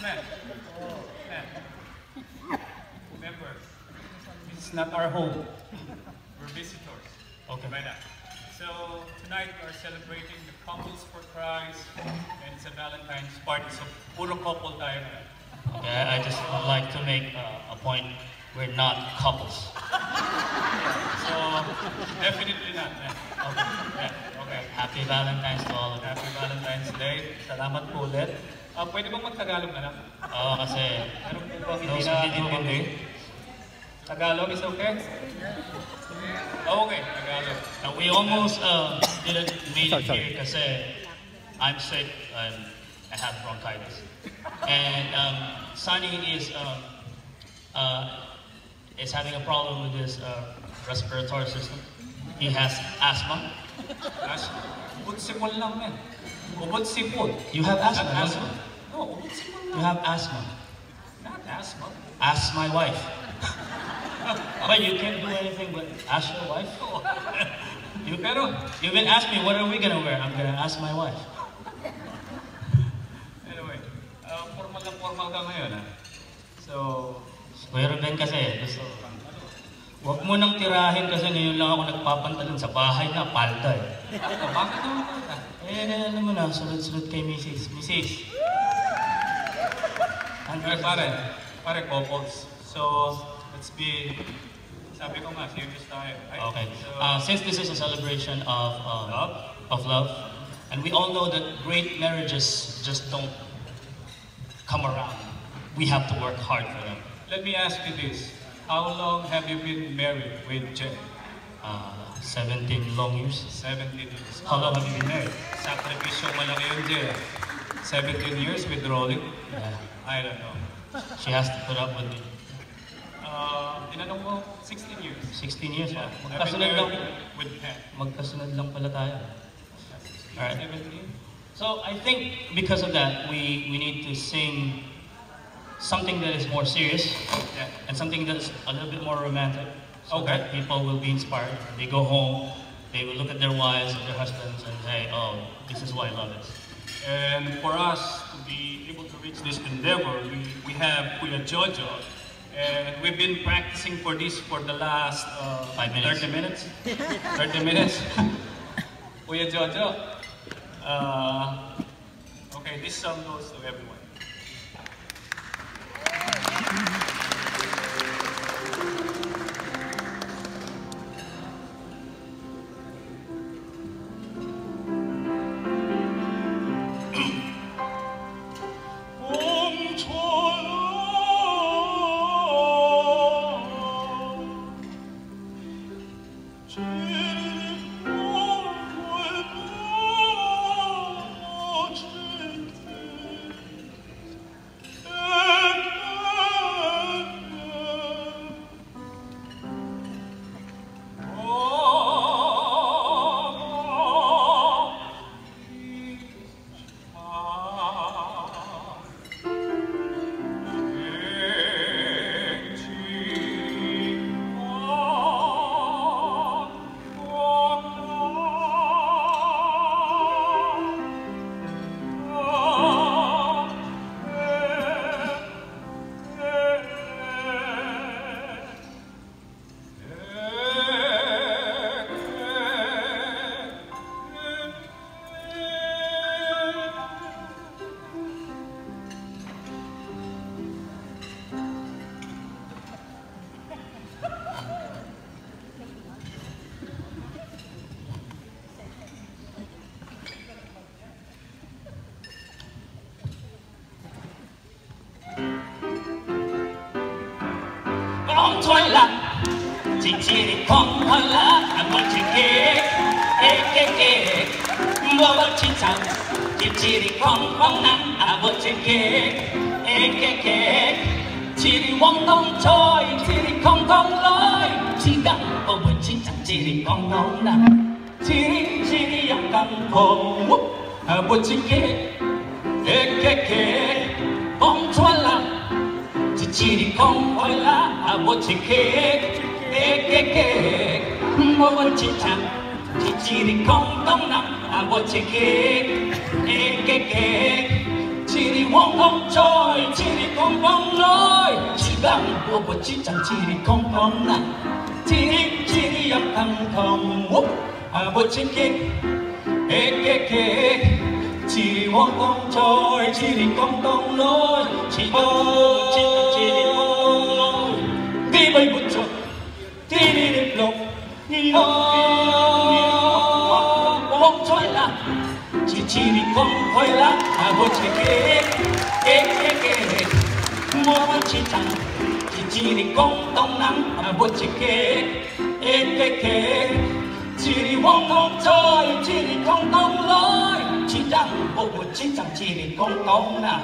Man, man. Remember, this is not our home. We're visitors. Okay. Right now. So tonight we are celebrating the Couples for Christ, and it's a Valentine's party. So puro couple tayo na. Okay, I just would like to make a point. We're not couples. So definitely not. Man. Okay. Yeah. Okay. Happy Valentine's to all of you. Happy Valentine's Day. Salamat po ulit. Pwede bang magtagalog na lang? Oo, kasi Meron po bang hindi those who na didn't intindi? Tagalog is okay? Okay, Tagalog. we almost didn't make it here kasi I'm sick and I have bronchitis. And Sunny is having a problem with his respiratory system. He has asthma. Ubod sipol lang yan. Ubod sipol. You have asthma, Not don't you? asthma. No, ubod sipol lang. You have asthma. Not asthma. Ask my wife. But you can't do anything but ask your wife. Pero, You've been asking me, what are we gonna wear? I'm gonna ask my wife. anyway, formal ka ngayon, ha? So, Kuya Ruben kasi, gusto. Huwag mo nang tirahin kasi ngayon lang ako nagpapantalon sa bahay na, palda eh. bakit naman ka? Alam mo na, sunod-sunod kay Mrs. Pare, couples. So, let's be, sabi ko nga, serious tayo. Right? Okay. So, Since this is a celebration of love, and we all know that great marriages just don't come around. We have to work hard for them. let me ask you this. How long have you been married with Jen? 17 long years. 17 years. How long have you been married? Sakripisyo malaki yun, Jen. 17 years with Rolling? Yeah. I don't know. She has to put up with me. Tinanong mo, 16 years. 16 years. Yeah. Yeah. I've been Magkasunod lang. married with Jen. Magkasunod lang pala tayo. Alright. 17? So I think because of that, we need to sing something that is more serious Yeah. and something that's a little bit more romantic. So Okay. that people will be inspired. They go home, they will look at their wives and their husbands and say, oh, this is why love is. And for us to be able to reach this endeavor, we have Kuya Jojo. And we've been practicing for this for the last 5 minutes. 30 minutes. 30 minutes. Kuya Jojo. Okay, this song goes to everyone. Con Twilight, chị đi con Twilight, một chị kê, mua bất chi chẳng, chị đi con nắng, một chị kê, chị đi quăng đông trôi, chị đi không lối, chị đặng ở một chi chẳng, chị đi con nắng, chị đi yang căng hồ, một chị kê, con Twilight. Chỉ đi không phải là một chiếc kê một vấn chỉ chẳng chỉ đi không đông nằm một chiếc kê chỉ đi hoang không trôi chỉ đi không không lối chỉ gắng của một chiếc chẳng chỉ đi không không này chỉ đi âm thầm thầm một chiếc kê chỉ đi hoang không trôi chỉ đi không không lối chỉ đi đi bay một chỗ đi đi lục không trôi là chỉ đi không thôi là một chiếc kê mua một chiếc chẳng chỉ đi không đông nắng một chiếc kê chỉ đi hoang không trôi chỉ đi không đông lối chỉ rằng một chiếc chẳng chỉ đi không đông nào